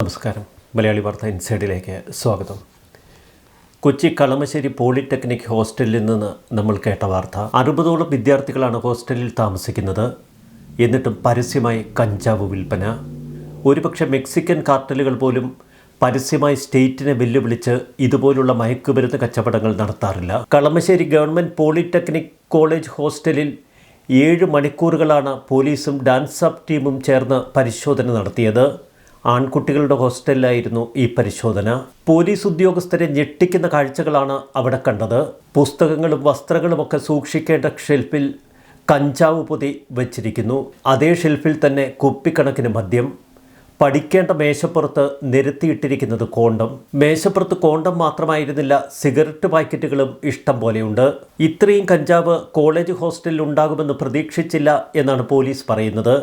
നമസ്കാരം. മലയാളി വാർത്ത ഇൻസൈഡിലേക്ക് സ്വാഗതം. കൊച്ചി കളമശ്ശേരി പോളിടെക്നിക് ഹോസ്റ്റലിൽ നിന്ന് നമ്മൾ കേട്ട വാർത്ത. 60ഓളം വിദ്യാർത്ഥികളാണ് ഹോസ്റ്റലിൽ താമസിക്കുന്നത്. എന്നിട്ടും പരസ്യമായി കഞ്ചാവ് വിൽപ്പന. ഒരുപക്ഷെ മെക്സിക്കൻ കാർട്ടലുകൾ പോലും പരസ്യമായി സ്റ്റേറ്റിനെ വെല്ലുവിളിച്ച് ഇതുപോലുള്ള മയക്കുമരുന്ന് കച്ചവടങ്ങൾ നടത്താറില്ല. കളമശ്ശേരി ഗവൺമെൻറ് പോളിടെക്നിക് കോളേജ് ഹോസ്റ്റലിൽ 7 മണിക്കൂറുകളാണ് പോലീസും ഡാൻസ് അപ്പ് ടീമും ചേർന്ന് പരിശോധന നടത്തിയത്. ആൺകുട്ടികളുടെ ഹോസ്റ്റലിലായിരുന്നു ഈ പരിശോധന. പോലീസ് ഉദ്യോഗസ്ഥരെ ഞെട്ടിക്കുന്ന കാഴ്ചകളാണ് അവിടെ കണ്ടത്. പുസ്തകങ്ങളും വസ്ത്രങ്ങളുമൊക്കെ സൂക്ഷിക്കേണ്ട ഷെൽഫിൽ കഞ്ചാവ് പൊതി വച്ചിരിക്കുന്നു. അതേ ഷെൽഫിൽ തന്നെ കുപ്പിക്കണക്കിന് മദ്യം. പഠിക്കേണ്ട മേശപ്പുറത്ത് നിരത്തിയിട്ടിരിക്കുന്നത് കോണ്ടം. മേശപ്പുറത്ത് കോണ്ടം മാത്രമായിരുന്നില്ല, സിഗരറ്റ് പാക്കറ്റുകളും ഇഷ്ടം പോലെയുണ്ട്. ഇത്രയും കഞ്ചാവ് കോളേജ് ഹോസ്റ്റലിൽ ഉണ്ടാകുമെന്ന് പ്രതീക്ഷിച്ചില്ല എന്നാണ് പോലീസ് പറയുന്നത്.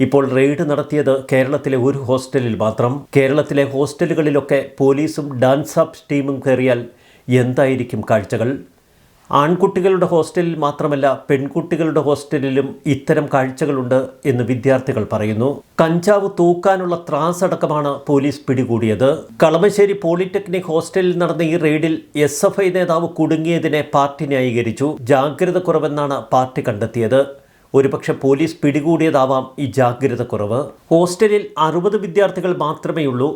ഇപ്പോൾ റെയ്ഡ് നടത്തിയത് കേരളത്തിലെ ഒരു ഹോസ്റ്റലിൽ മാത്രം. കേരളത്തിലെ ഹോസ്റ്റലുകളിലൊക്കെ പോലീസും ഡാൻസ് അപ്പ് ടീമും കയറിയാൽ എന്തായിരിക്കും കാഴ്ചകൾ? ആൺകുട്ടികളുടെ ഹോസ്റ്റലിൽ മാത്രമല്ല, പെൺകുട്ടികളുടെ ഹോസ്റ്റലിലും ഇത്തരം കാഴ്ചകളുണ്ട് എന്ന് വിദ്യാർത്ഥികൾ പറയുന്നു. കഞ്ചാവ് തൂക്കാനുള്ള ത്രാസ് അടക്കമാണ് പോലീസ് പിടികൂടിയത്. കളമശ്ശേരി പോളിടെക്നിക് ഹോസ്റ്റലിൽ നടന്ന ഈ റെയ്ഡിൽ SFI നേതാവ് കുടുങ്ങിയതിനെ പാർട്ടി ന്യായീകരിച്ചു. ജാഗ്രത കുറവെന്നാണ് പാർട്ടി കണ്ടെത്തിയത്. ഒരുപക്ഷെ പോലീസ് പിടികൂടിയതാവാം ഈ ജാഗ്രത കുറവ്. ഹോസ്റ്റലിൽ 60 വിദ്യാർത്ഥികൾ മാത്രമേയുള്ളൂ.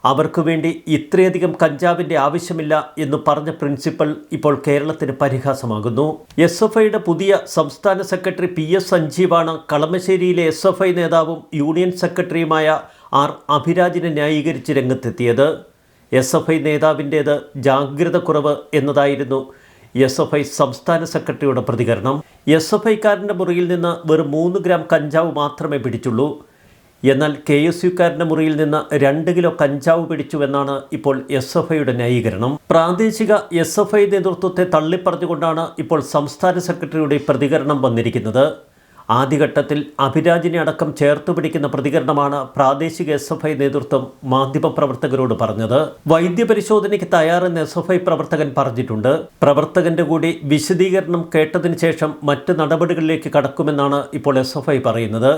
അവർക്ക് വേണ്ടി ഇത്രയധികം കഞ്ചാവിൻ്റെ ആവശ്യമില്ല എന്ന് പറഞ്ഞ പ്രിൻസിപ്പൽ ഇപ്പോൾ കേരളത്തിന് പരിഹാസമാകുന്നു. SFIയുടെ പുതിയ സംസ്ഥാന സെക്രട്ടറി PS സഞ്ജീവാണ് കളമശ്ശേരിയിലെ SFI നേതാവും യൂണിയൻ സെക്രട്ടറിയുമായ R അഭിരാജിനെ ന്യായീകരിച്ച് രംഗത്തെത്തിയത്. SFI നേതാവിൻ്റേത് ജാഗ്രത കുറവ് എന്നതായിരുന്നു SFI സംസ്ഥാന സെക്രട്ടറിയുടെ പ്രതികരണം. SFIക്കാരൻ്റെ മുറിയിൽ നിന്ന് വെറും 3 ഗ്രാം കഞ്ചാവ് മാത്രമേ പിടിച്ചുള്ളൂ. എന്നാൽ KSUക്കാരൻ്റെ മുറിയിൽ നിന്ന് 2 കിലോ കഞ്ചാവ് പിടിച്ചുവെന്നാണ് ഇപ്പോൾ SFIയുടെ ന്യായീകരണം. പ്രാദേശിക SFI നേതൃത്വത്തെ തള്ളിപ്പറഞ്ഞുകൊണ്ടാണ് ഇപ്പോൾ സംസ്ഥാന സെക്രട്ടറിയുടെ പ്രതികരണം വന്നിരിക്കുന്നത്. ആദ്യഘട്ടത്തിൽ അഭിരാജിനെ അടക്കം ചേർത്ത് പിടിക്കുന്ന പ്രതികരണമാണ് പ്രാദേശിക SFI നേതൃത്വം മാധ്യമപ്രവർത്തകരോട് പറഞ്ഞത്. വൈദ്യപരിശോധനയ്ക്ക് തയ്യാറെന്ന് SFI പ്രവർത്തകൻ പറഞ്ഞിട്ടുണ്ട്. പ്രവർത്തകന്റെ കൂടി വിശദീകരണം കേട്ടതിന് ശേഷം മറ്റ് നടപടികളിലേക്ക് കടക്കുമെന്നാണ് ഇപ്പോൾ SFI പറയുന്നത്.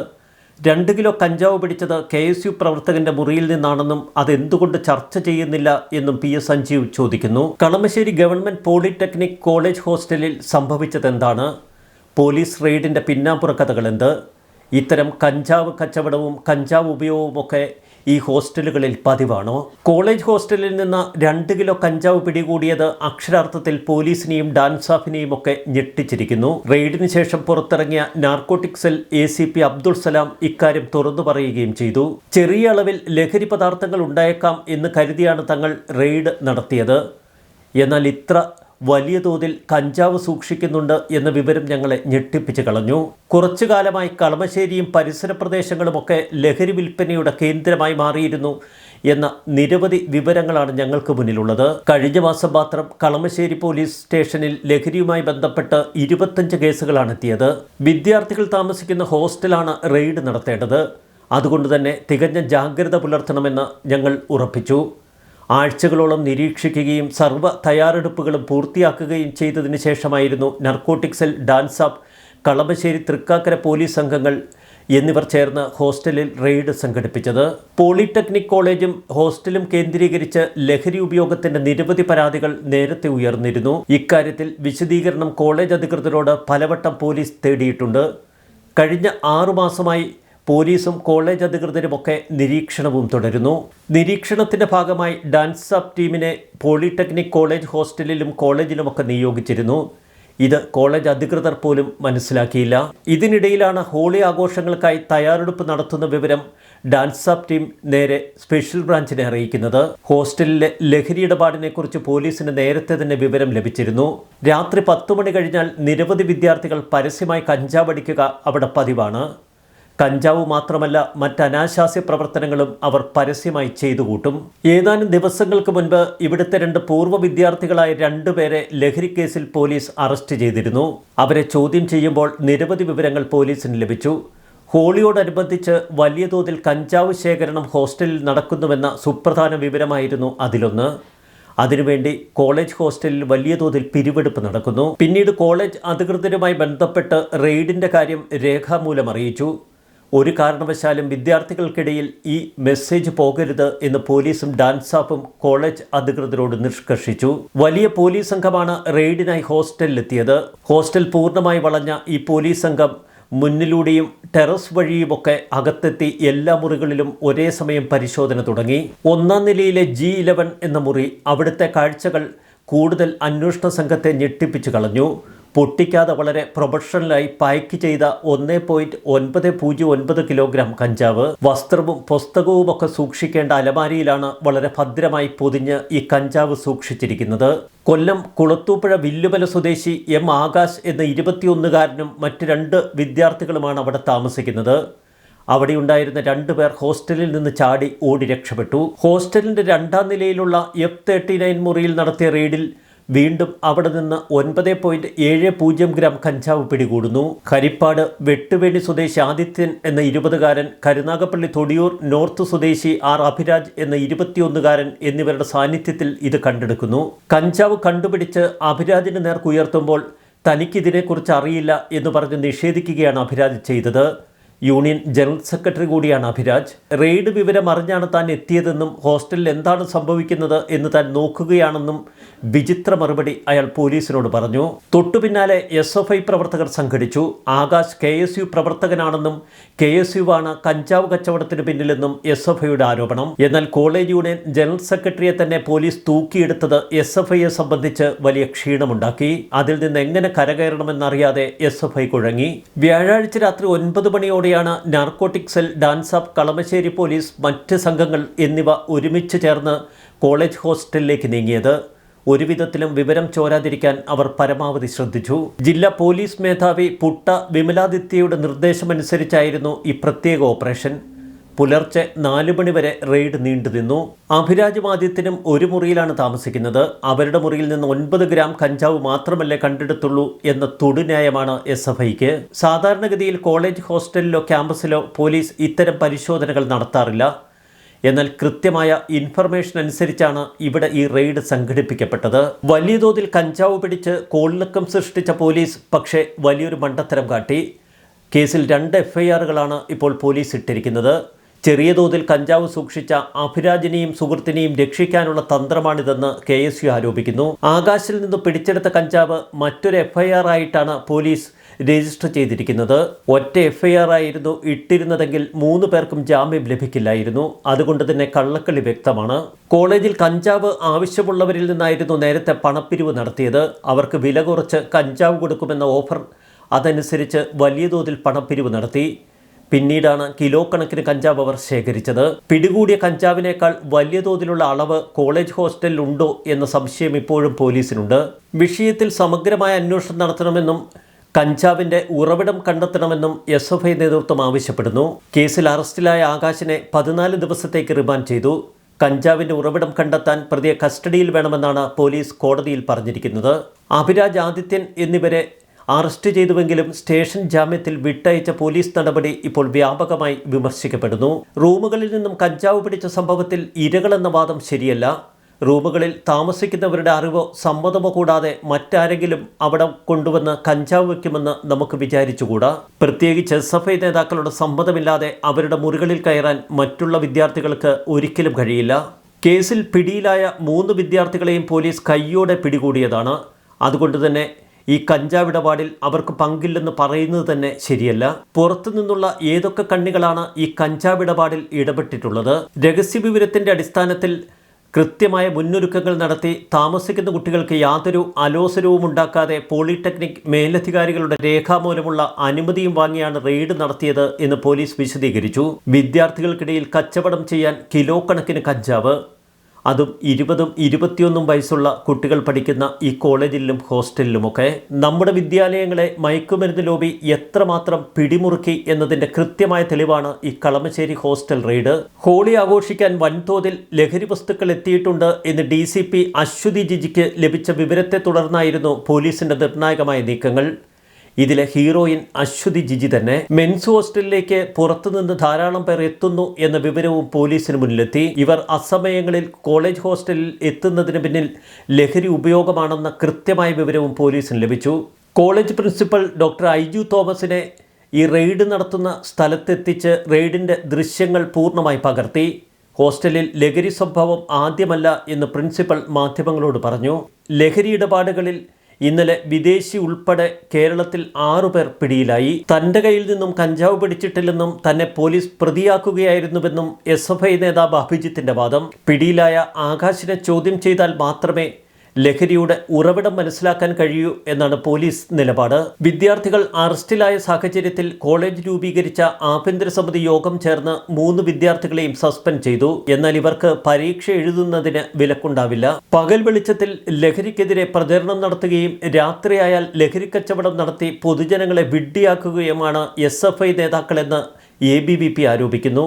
2 കിലോ കഞ്ചാവ് പിടിച്ചത് KSU പ്രവർത്തകന്റെ മുറിയിൽ നിന്നാണെന്നും അതെന്തുകൊണ്ട് ചർച്ച ചെയ്യുന്നില്ല എന്നും PS സഞ്ജീവ് ചോദിക്കുന്നു. കളമശ്ശേരി ഗവൺമെൻറ് പോളിടെക്നിക് കോളേജ് ഹോസ്റ്റലിൽ സംഭവിച്ചതെന്താണ്? പോലീസ് റെയ്ഡിൻ്റെ പിന്നാമ്പുറ കഥകൾ എന്ത്? ഇത്തരം കഞ്ചാവ് കച്ചവടവും കഞ്ചാവ് ഉപയോഗവുമൊക്കെ ഈ ഹോസ്റ്റലുകളിൽ പതിവാണോ? കോളേജ് ഹോസ്റ്റലിൽ നിന്ന് 2 കിലോ കഞ്ചാവ് പിടികൂടിയത് അക്ഷരാർത്ഥത്തിൽ പോലീസിനെയും ഡാൻസ് ആഫിനെയും ഒക്കെ ഞെട്ടിച്ചിരിക്കുന്നു. റെയ്ഡിന് ശേഷം പുറത്തിറങ്ങിയ narcotic cell ACP Abdul Salam ഇക്കാര്യം തുറന്നു പറയുകയും ചെയ്തു. ചെറിയ അളവിൽ ലഹരി പദാർത്ഥങ്ങൾ ഉണ്ടായേക്കാം എന്ന് കരുതിയാണ് തങ്ങൾ റെയ്ഡ് നടത്തിയത്. എന്നാൽ ഇത്ര വലിയ തോതിൽ കഞ്ചാവ് സൂക്ഷിക്കുന്നുണ്ട് എന്ന വിവരം ഞങ്ങളെ ഞെട്ടിപ്പിച്ച് കളഞ്ഞു. കുറച്ചു കാലമായി കളമശ്ശേരിയും പരിസര പ്രദേശങ്ങളുമൊക്കെ ലഹരി വിൽപ്പനയുടെ കേന്ദ്രമായി മാറിയിരുന്നു എന്ന നിരവധി വിവരങ്ങളാണ് ഞങ്ങൾക്ക് മുന്നിലുള്ളത്. കഴിഞ്ഞ മാസം മാത്രം കളമശ്ശേരി പോലീസ് സ്റ്റേഷനിൽ ലഹരിയുമായി ബന്ധപ്പെട്ട് 25 കേസുകളാണ് എത്തിയത്. വിദ്യാർത്ഥികൾ താമസിക്കുന്ന ഹോസ്റ്റലാണ് റെയ്ഡ് നടത്തേണ്ടത്. അതുകൊണ്ട് തന്നെ തികഞ്ഞ ജാഗ്രത പുലർത്തണമെന്ന് ഞങ്ങൾ ഉറപ്പിച്ചു. ആഴ്ചകളോളം നിരീക്ഷിക്കുകയും സർവ്വ തയ്യാറെടുപ്പുകളും പൂർത്തിയാക്കുകയും ചെയ്തതിന് ശേഷമായിരുന്നു narcotic cell, dance up, Kalamassery Thrikkakara police സംഘങ്ങൾ എന്നിവർ ചേർന്ന് ഹോസ്റ്റലിൽ റെയ്ഡ് സംഘടിപ്പിച്ചത്. പോളിടെക്നിക് കോളേജും ഹോസ്റ്റലും കേന്ദ്രീകരിച്ച് ലഹരി ഉപയോഗത്തിൻ്റെ നിരവധി പരാതികൾ നേരത്തെ ഉയർന്നിരുന്നു. ഇക്കാര്യത്തിൽ വിശദീകരണം കോളേജ് അധികൃതരോട് പലവട്ടം പോലീസ് തേടിയിട്ടുണ്ട്. കഴിഞ്ഞ 6 മാസമായി പോലീസും കോളേജ് അധികൃതരുമൊക്കെ നിരീക്ഷണവും തുടരുന്നു. നിരീക്ഷണത്തിൻ്റെ ഭാഗമായി ഡാൻസ് അപ്പ് ടീമിനെ പോളിടെക്നിക് കോളേജ് ഹോസ്റ്റലിലും കോളേജിലുമൊക്കെ നിയോഗിച്ചിരുന്നു. ഇത് കോളേജ് അധികൃതർ പോലും മനസ്സിലാക്കിയില്ല. ഇതിനിടയിലാണ് ഹോളി ആഘോഷങ്ങൾക്കായി തയ്യാറെടുപ്പ് നടത്തുന്ന വിവരം ഡാൻസ് അപ്പ് ടീം നേരെ സ്പെഷ്യൽ ബ്രാഞ്ചിനെ അറിയിക്കുന്നത്. ഹോസ്റ്റലിലെ ലഹരി ഇടപാടിനെക്കുറിച്ച് പോലീസിന് നേരത്തെ തന്നെ വിവരം ലഭിച്ചിരുന്നു. രാത്രി 10 മണി കഴിഞ്ഞാൽ നിരവധി വിദ്യാർത്ഥികൾ പരസ്യമായി കഞ്ചാവ് അടിക്കുക അവിടെ പതിവാണ്. കഞ്ചാവ് മാത്രമല്ല, മറ്റനാശാസ്യ പ്രവർത്തനങ്ങളും അവർ പരസ്യമായി ചെയ്തു കൂട്ടും. ഏതാനും ദിവസങ്ങൾക്ക് മുൻപ് ഇവിടുത്തെ 2 പൂർവ്വ വിദ്യാർത്ഥികളായ 2 പേരെ ലഹരി കേസിൽ പോലീസ് അറസ്റ്റ് ചെയ്തിരുന്നു. അവരെ ചോദ്യം ചെയ്യുമ്പോൾ നിരവധി വിവരങ്ങൾ പോലീസിന് ലഭിച്ചു. ഹോളിയോടനുബന്ധിച്ച് വലിയ തോതിൽ കഞ്ചാവ് ശേഖരണം ഹോസ്റ്റലിൽ നടക്കുന്നുവെന്ന സുപ്രധാന വിവരമായിരുന്നു അതിലൊന്ന്. അതിനുവേണ്ടി കോളേജ് ഹോസ്റ്റലിൽ വലിയ തോതിൽ പിരിവെടുപ്പ് നടക്കുന്നു. പിന്നീട് കോളേജ് അധികൃതരുമായി ബന്ധപ്പെട്ട് റെയ്ഡിൻ്റെ കാര്യം രേഖാമൂലം അറിയിച്ചു. ഒരു കാരണവശാലും വിദ്യാർത്ഥികൾക്കിടയിൽ ഈ മെസ്സേജ് പോകരുത് എന്ന് പോലീസും ഡാൻസാപ്പും കോളേജ് അധികൃതരോട് നിഷ്കർഷിച്ചു. വലിയ പോലീസ് സംഘമാണ് റെയ്ഡിനായി ഹോസ്റ്റലിലെത്തിയത്. ഹോസ്റ്റൽ പൂർണ്ണമായി വളഞ്ഞ ഈ പോലീസ് സംഘം മുന്നിലൂടെയും ടെറസ് വഴിയുമൊക്കെ അകത്തെത്തി എല്ലാ മുറികളിലും ഒരേ സമയം പരിശോധന തുടങ്ങി. 1-ാം നിലയിലെ G11 എന്ന മുറി, അവിടുത്തെ കാഴ്ചകൾ കൂടുതൽ അന്വേഷണ സംഘത്തെ ഞെട്ടിപ്പിച്ചു കളഞ്ഞു. പൊട്ടിക്കാതെ വളരെ പ്രൊഫഷണലായി പായ്ക്ക് ചെയ്ത 1.909 കിലോഗ്രാം കഞ്ചാവ്, വസ്ത്രവും പുസ്തകവും ഒക്കെ സൂക്ഷിക്കേണ്ട അലമാരിയിലാണ് വളരെ ഭദ്രമായി പൊതിഞ്ഞ് ഈ കഞ്ചാവ് സൂക്ഷിച്ചിരിക്കുന്നത്. കൊല്ലം കുളത്തൂപ്പുഴ വില്ലുമല സ്വദേശി M. ആകാശ് എന്ന 21-കാരനും മറ്റ് 2 വിദ്യാർത്ഥികളുമാണ് അവിടെ താമസിക്കുന്നത്. അവിടെയുണ്ടായിരുന്ന 2 പേർ ഹോസ്റ്റലിൽ നിന്ന് ചാടി ഓടി രക്ഷപ്പെട്ടു. ഹോസ്റ്റലിൻ്റെ 2-ാം നിലയിലുള്ള F39 മുറിയിൽ നടത്തിയ റെയ്ഡിൽ വീണ്ടും അവിടെ നിന്ന് 9.70 ഗ്രാം കഞ്ചാവ് പിടികൂടുന്നു. ഹരിപ്പാട് വെട്ടുവേണി സ്വദേശി ആദിത്യൻ എന്ന 20-കാരൻ, കരുനാഗപ്പള്ളി തൊടിയൂർ നോർത്ത് സ്വദേശി R. അഭിരാജ് എന്ന 21-കാരൻ എന്നിവരുടെ സാന്നിധ്യത്തിൽ ഇത് കണ്ടെടുക്കുന്നു. കഞ്ചാവ് കണ്ടുപിടിച്ച് അഭിരാജിന് നേർക്ക് ഉയർത്തുമ്പോൾ തനിക്കിതിനെക്കുറിച്ച് അറിയില്ല എന്ന് പറഞ്ഞ് നിഷേധിക്കുകയാണ് അഭിരാജ് ചെയ്തത്. യൂണിയൻ ജനറൽ സെക്രട്ടറി കൂടിയാണ് അഭിരാജ്. റെയ്ഡ് വിവരം അറിഞ്ഞാണ് താൻ എത്തിയതെന്നും ഹോസ്റ്റലിൽ എന്താണ് സംഭവിക്കുന്നത് എന്ന് താൻ നോക്കുകയാണെന്നും വിചിത്ര മറുപടി അയാൾ പോലീസിനോട് പറഞ്ഞു. തൊട്ടു പിന്നാലെ SFI പ്രവർത്തകർ സംഘടിച്ചു. ആകാശ് KSU പ്രവർത്തകനാണെന്നും KSU ആണ് കഞ്ചാവ് കച്ചവടത്തിന് പിന്നിലെന്നും SFIയുടെ ആരോപണം. എന്നാൽ കോളേജ് യൂണിയൻ ജനറൽ സെക്രട്ടറിയെ തന്നെ പോലീസ് തൂക്കിയെടുത്തത് SFIയെ സംബന്ധിച്ച് വലിയ ക്ഷീണമുണ്ടാക്കി. അതിൽ നിന്ന് എങ്ങനെ കരകയറണമെന്നറിയാതെ SFI കുഴങ്ങി. വ്യാഴാഴ്ച രാത്രി 9 മണിയോടെ നാർക്കോട്ടിക് സെൽ, ഡാൻസാപ്പ്, കളമശ്ശേരി പോലീസ്, മറ്റ് സംഘങ്ങൾ എന്നിവ ഒരുമിച്ച് ചേർന്ന് കോളേജ് ഹോസ്റ്റലിലേക്ക് നീങ്ങിയത്. ഒരു വിധത്തിലും വിവരം ചോരാതിരിക്കാൻ അവർ പരമാവധി ശ്രദ്ധിച്ചു. ജില്ലാ പോലീസ് മേധാവി പുട്ട വിമലാദിത്യയുടെ നിർദ്ദേശമനുസരിച്ചായിരുന്നു ഈ പ്രത്യേക ഓപ്പറേഷൻ. പുലർച്ചെ 4 മണി വരെ റെയ്ഡ് നീണ്ടുനിന്നു. അഭിരാജും ആദിത്യനും ഒരു മുറിയിലാണ് താമസിക്കുന്നത്. അവരുടെ മുറിയിൽ നിന്ന് 9 ഗ്രാം കഞ്ചാവ് മാത്രമല്ലേ കണ്ടെടുത്തുള്ളൂ എന്ന തൊടുന്യായമാണ് SFIക്ക്. സാധാരണഗതിയിൽ കോളേജ് ഹോസ്റ്റലിലോ ക്യാമ്പസിലോ പോലീസ് ഇത്തരം പരിശോധനകൾ നടത്താറില്ല. എന്നാൽ കൃത്യമായ ഇൻഫർമേഷൻ അനുസരിച്ചാണ് ഇവിടെ ഈ റെയ്ഡ് സംഘടിപ്പിക്കപ്പെട്ടത്. വലിയ തോതിൽ കഞ്ചാവ് പിടിച്ച് കോളിളക്കം സൃഷ്ടിച്ച പോലീസ് പക്ഷേ വലിയൊരു മണ്ടത്തരം കാട്ടി. കേസിൽ 2 FIRകളാണ് ഇപ്പോൾ പോലീസ് ഇട്ടിരിക്കുന്നത്. ചെറിയ തോതിൽ കഞ്ചാവ് സൂക്ഷിച്ച അഭിരാജിനെയും സുഹൃത്തിനെയും രക്ഷിക്കാനുള്ള തന്ത്രമാണിതെന്ന് KSU ആരോപിക്കുന്നു. ആകാശിൽ നിന്ന് പിടിച്ചെടുത്ത കഞ്ചാവ് മറ്റൊരു FIR ആയിട്ടാണ് പോലീസ് രജിസ്റ്റർ ചെയ്തിരിക്കുന്നത്. ഒറ്റ FIR ആയിരുന്നു ഇട്ടിരുന്നതെങ്കിൽ 3 പേർക്കും ജാമ്യം ലഭിക്കില്ലായിരുന്നു. അതുകൊണ്ട് തന്നെ കള്ളക്കളി വ്യക്തമാണ്. കോളേജിൽ കഞ്ചാവ് ആവശ്യമുള്ളവരിൽ നിന്നായിരുന്നു നേരത്തെ പണപ്പിരിവ് നടത്തിയത്. അവർക്ക് വില കുറച്ച് കഞ്ചാവ് കൊടുക്കുമെന്ന ഓഫർ അതനുസരിച്ച് വലിയ തോതിൽ പണപ്പിരിവ് നടത്തി. പിന്നീടാണ് കിലോ കണക്കിന് കഞ്ചാവ് അവർ ശേഖരിച്ചത്. പിടികൂടിയ കഞ്ചാവിനേക്കാൾ വലിയ തോതിലുള്ള അളവ് കോളേജ് ഹോസ്റ്റലിൽ ഉണ്ടോ എന്ന സംശയം ഇപ്പോഴും പോലീസിനുണ്ട്. വിഷയത്തിൽ സമഗ്രമായ അന്വേഷണം നടത്തണമെന്നും കഞ്ചാവിൻ്റെ ഉറവിടം കണ്ടെത്തണമെന്നും SFI നേതൃത്വം ആവശ്യപ്പെടുന്നു. കേസിൽ അറസ്റ്റിലായ ആകാശിനെ 14 ദിവസത്തേക്ക് റിമാൻഡ് ചെയ്തു. കഞ്ചാവിൻ്റെ ഉറവിടം കണ്ടെത്താൻ പ്രതിയെ കസ്റ്റഡിയിൽ വേണമെന്നാണ് പോലീസ് കോടതിയിൽ പറഞ്ഞിരിക്കുന്നത്. അഭിരാജ്, ആദിത്യൻ എന്നിവരെ അറസ്റ്റ് ചെയ്തുവെങ്കിലും സ്റ്റേഷൻ ജാമ്യത്തിൽ വിട്ടയച്ച പോലീസ് നടപടി ഇപ്പോൾ വ്യാപകമായി വിമർശിക്കപ്പെടുന്നു. റൂമുകളിൽ നിന്നും കഞ്ചാവ് പിടിച്ച സംഭവത്തിൽ ഇരകളെന്ന വാദം ശരിയല്ല. റൂമുകളിൽ താമസിക്കുന്നവരുടെ അറിവോ സമ്മതമോ കൂടാതെ മറ്റാരെങ്കിലും അവിടെ കൊണ്ടുവന്ന് കഞ്ചാവ് വയ്ക്കുമെന്ന് നമുക്ക് വിചാരിച്ചുകൂടാ. പ്രത്യേകിച്ച് SFI നേതാക്കളുടെ സമ്മതമില്ലാതെ അവരുടെ മുറികളിൽ കയറാൻ മറ്റുള്ള വിദ്യാർത്ഥികൾക്ക് ഒരിക്കലും കഴിയില്ല. കേസിൽ പിടിയിലായ 3 വിദ്യാർത്ഥികളെയും പോലീസ് കയ്യോടെ പിടികൂടിയതാണ്. അതുകൊണ്ട് തന്നെ ഈ കഞ്ചാവ് ഇടപാടിൽ അവർക്ക് പങ്കില്ലെന്ന് പറയുന്നത് തന്നെ ശരിയല്ല. പുറത്തു നിന്നുള്ള ഏതൊക്കെ കണ്ണികളാണ് ഈ കഞ്ചാവ് ഇടപാടിൽ ഇടപെട്ടിട്ടുള്ളത്? രഹസ്യവിവരത്തിൻ്റെ അടിസ്ഥാനത്തിൽ കൃത്യമായ മുന്നൊരുക്കങ്ങൾ നടത്തി താമസിക്കുന്ന കുട്ടികൾക്ക് യാതൊരു അലോസരവും ഉണ്ടാക്കാതെ പോളിടെക്നിക് മേലധികാരികളുടെ രേഖാമൂലമുള്ള അനുമതിയും വാങ്ങിയാണ് റെയ്ഡ് നടത്തിയത് എന്ന് പോലീസ് വിശദീകരിച്ചു. വിദ്യാർത്ഥികൾക്കിടയിൽ കച്ചവടം ചെയ്യാൻ കിലോ കണക്കിന് കഞ്ചാവ്, അതും 20ഉം 21ഉം വയസ്സുള്ള കുട്ടികൾ പഠിക്കുന്ന ഈ കോളേജിലും ഹോസ്റ്റലിലുമൊക്കെ. നമ്മുടെ വിദ്യാലയങ്ങളെ മയക്കുമരുന്ന് ലോബി എത്രമാത്രം പിടിമുറുക്കി എന്നതിൻ്റെ കൃത്യമായ തെളിവാണ് ഈ കളമശ്ശേരി ഹോസ്റ്റൽ റെയ്ഡ്. ഹോളി ആഘോഷിക്കാൻ വൻതോതിൽ ലഹരി വസ്തുക്കൾ എത്തിയിട്ടുണ്ട് എന്ന് DCP അശ്വതി ജിജിക്ക് ലഭിച്ച വിവരത്തെ തുടർന്നായിരുന്നു പോലീസിൻ്റെ നിർണായകമായ നീക്കങ്ങൾ. ഇതിലെ ഹീറോയിൻ അശ്വതി ജിജി തന്നെ. മെൻസ് ഹോസ്റ്റലിലേക്ക് പുറത്തുനിന്ന് ധാരാളം പേർ എത്തുന്നു എന്ന വിവരവും പോലീസിന് മുന്നിലെത്തി. ഇവർ അസമയങ്ങളിൽ കോളേജ് ഹോസ്റ്റലിൽ എത്തുന്നതിന് പിന്നിൽ ലഹരി ഉപയോഗമാണെന്ന കൃത്യമായ വിവരവും പോലീസിന് ലഭിച്ചു. കോളേജ് പ്രിൻസിപ്പൽ ഡോക്ടർ ഐജു തോമസിനെ ഈ റെയ്ഡ് നടത്തുന്ന സ്ഥലത്തെത്തിച്ച് റെയ്ഡിൻ്റെ ദൃശ്യങ്ങൾ പൂർണ്ണമായി പകർത്തി. ഹോസ്റ്റലിൽ ലഹരി സ്വഭാവം ആദ്യമല്ല എന്ന് പ്രിൻസിപ്പൽ മാധ്യമങ്ങളോട് പറഞ്ഞു. ലഹരി ഇടപാടുകളിൽ ഇന്നലെ വിദേശി ഉൾപ്പെടെ കേരളത്തിൽ 6 പേർ പിടിയിലായി. തൻ്റെ കയ്യിൽ നിന്നും കഞ്ചാവ് പിടിച്ചിട്ടില്ലെന്നും തന്നെ പോലീസ് പ്രതിയാക്കുകയായിരുന്നുവെന്നും SFI നേതാവ് അഭിജിത്തിന്റെ വാദം. പിടിയിലായ ആകാശിനെ ചോദ്യം ചെയ്താൽ മാത്രമേ ലഹരിയുടെ ഉറവിടം മനസ്സിലാക്കാൻ കഴിയൂ എന്നാണ് പോലീസ് നിലപാട്. വിദ്യാർത്ഥികൾ അറസ്റ്റിലായ സാഹചര്യത്തിൽ കോളേജ് രൂപീകരിച്ച ആഭ്യന്തര സമിതി യോഗം ചേർന്ന് 3 വിദ്യാർത്ഥികളെയും സസ്പെൻഡ് ചെയ്തു. എന്നാൽ ഇവർക്ക് പരീക്ഷ എഴുതുന്നതിന് വിലക്കുണ്ടാവില്ല. പകൽ വെളിച്ചത്തിൽ ലഹരിക്കെതിരെ പ്രചരണം നടത്തുകയും രാത്രിയായാൽ ലഹരി കച്ചവടം നടത്തി പൊതുജനങ്ങളെ വിഡ്ഢിയാക്കുകയുമാണ് SFI നേതാക്കളെന്ന് ABVP ആരോപിക്കുന്നു.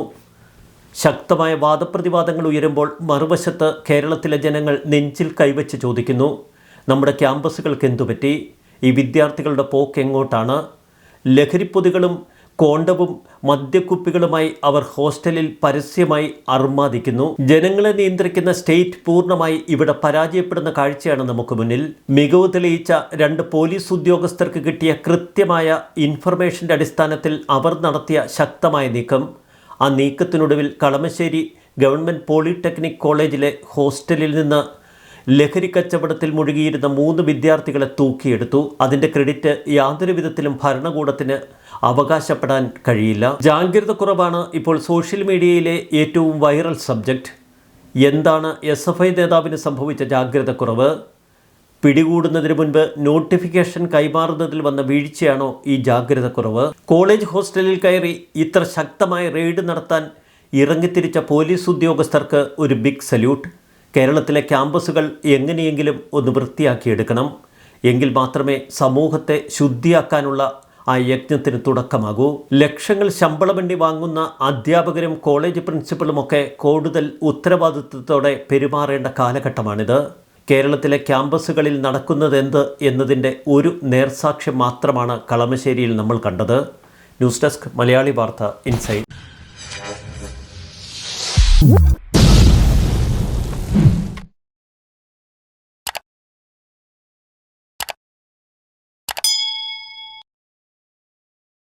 ശക്തമായ വാദപ്രതിവാദങ്ങൾ ഉയരുമ്പോൾ മറുവശത്ത് കേരളത്തിലെ ജനങ്ങൾ നെഞ്ചിൽ കൈവച്ച് ചോദിക്കുന്നു, നമ്മുടെ ക്യാമ്പസുകൾക്ക് എന്തുപറ്റി? ഈ വിദ്യാർത്ഥികളുടെ പോക്ക് എങ്ങോട്ടാണ്? ലഹരിപ്പൊതികളും കോണ്ടവും മദ്യക്കുപ്പികളുമായി അവർ ഹോസ്റ്റലിൽ പരസ്യമായി അർമാദിക്കുന്നു. ജനങ്ങളെ നിയന്ത്രിക്കുന്ന സ്റ്റേറ്റ് പൂർണ്ണമായി ഇവിടെ പരാജയപ്പെടുന്ന കാഴ്ചയാണ് നമുക്ക് മുന്നിൽ. മികവ് തെളിയിച്ച 2 പോലീസ് ഉദ്യോഗസ്ഥർക്ക് കിട്ടിയ കൃത്യമായ ഇൻഫർമേഷൻ്റെ അടിസ്ഥാനത്തിൽ അവർ നടത്തിയ ശക്തമായ നീക്കം. ആ നീക്കത്തിനൊടുവിൽ കളമശ്ശേരി ഗവൺമെൻറ് പോളിടെക്നിക് കോളേജിലെ ഹോസ്റ്റലിൽ നിന്ന് ലഹരി കച്ചവടത്തിൽ മുഴുകിയിരുന്ന 3 വിദ്യാർത്ഥികളെ തൂക്കിയെടുത്തു. അതിൻ്റെ ക്രെഡിറ്റ് യാതൊരു വിധത്തിലും ഭരണകൂടത്തിന് അവകാശപ്പെടാൻ കഴിയില്ല. ജാഗ്രത കുറവാണ് ഇപ്പോൾ സോഷ്യൽ മീഡിയയിലെ ഏറ്റവും വൈറൽ സബ്ജക്റ്റ്. എന്താണ് SFI നേതാവിന് സംഭവിച്ച ജാഗ്രത കുറവ്? പിടികൂടുന്നതിന് മുൻപ് നോട്ടിഫിക്കേഷൻ കൈമാറുന്നതിൽ വന്ന വീഴ്ചയാണോ ഈ ജാഗ്രത കുറവ്? കോളേജ് ഹോസ്റ്റലിൽ കയറി ഇത്ര ശക്തമായ റെയ്ഡ് നടത്താൻ ഇറങ്ങിത്തിരിച്ച പോലീസ് ഉദ്യോഗസ്ഥർക്ക് ഒരു ബിഗ് സല്യൂട്ട്. കേരളത്തിലെ ക്യാമ്പസുകൾ എങ്ങനെയെങ്കിലും ഒന്ന് വൃത്തിയാക്കിയെടുക്കണം. എങ്കിൽ മാത്രമേ സമൂഹത്തെ ശുദ്ധിയാക്കാനുള്ള ആ യജ്ഞത്തിന് തുടക്കമാകൂ. ലക്ഷങ്ങൾ ശമ്പളമെണ്ണി വാങ്ങുന്ന അധ്യാപകരും കോളേജ് പ്രിൻസിപ്പളുമൊക്കെ കൂടുതൽ ഉത്തരവാദിത്വത്തോടെ പെരുമാറേണ്ട കാലഘട്ടമാണിത്. കേരളത്തിലെ ക്യാമ്പസുകളിൽ നടക്കുന്നതെന്ത് എന്നതിൻ്റെ ഒരു നേർസാക്ഷ്യം മാത്രമാണ് കളമശ്ശേരിയിൽ നമ്മൾ കണ്ടത്. ന്യൂസ് ഡെസ്ക് മലയാളി വാർത്ത ഇൻസൈറ്റ്.